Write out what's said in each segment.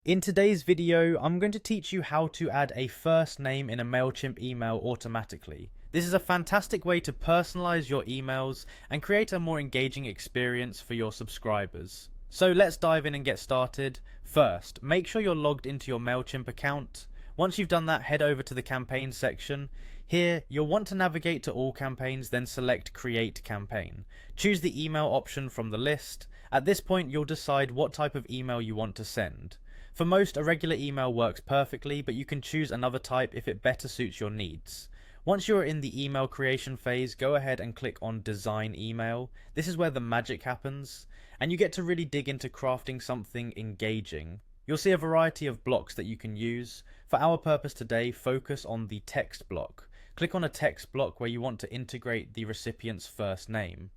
In today's video, I'm going to teach you how to add a first name in a Mailchimp email automatically. This is a fantastic way to personalize your emails and create a more engaging experience for your subscribers. So let's dive in and get started. First, make sure you're logged into your Mailchimp account. Once you've done that, head over to the campaigns section. Here, you'll want to navigate to all campaigns, then select create campaign. Choose the email option from the list. At this point, you'll decide what type of email you want to send. For most, a regular email works perfectly, but you can choose another type if it better suits your needs. Once you're in the email creation phase, go ahead and click on Design Email. This is where the magic happens, and you get to really dig into crafting something engaging. You'll see a variety of blocks that you can use. For our purpose today, focus on the text block. Click on a text block where you want to integrate the recipient's first name.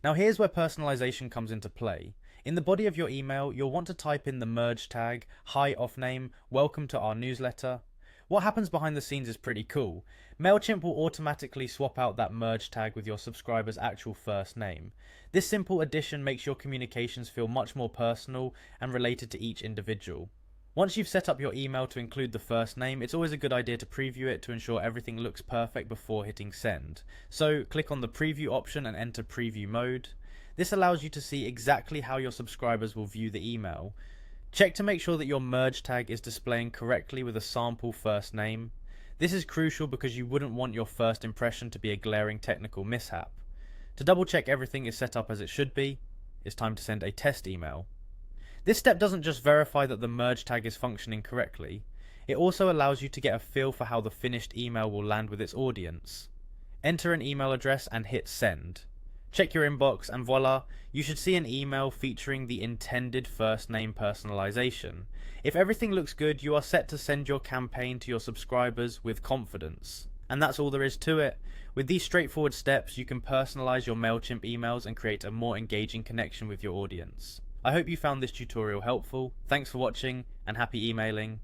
Now here's where personalization comes into play. In the body of your email, you'll want to type in the merge tag, hi off name, welcome to our newsletter. What happens behind the scenes is pretty cool. Mailchimp will automatically swap out that merge tag with your subscriber's actual first name. This simple addition makes your communications feel much more personal and related to each individual. Once you've set up your email to include the first name, it's always a good idea to preview it to ensure everything looks perfect before hitting send. So click on the preview option and enter preview mode. This allows you to see exactly how your subscribers will view the email. Check to make sure that your merge tag is displaying correctly with a sample first name. This is crucial because you wouldn't want your first impression to be a glaring technical mishap. To double check everything is set up as it should be, it's time to send a test email. This step doesn't just verify that the merge tag is functioning correctly, it also allows you to get a feel for how the finished email will land with its audience. Enter an email address and hit send. Check your inbox and voila, you should see an email featuring the intended first name personalization. If everything looks good, you are set to send your campaign to your subscribers with confidence. And that's all there is to it. With these straightforward steps, you can personalize your Mailchimp emails and create a more engaging connection with your audience. I hope you found this tutorial helpful. Thanks for watching and happy emailing.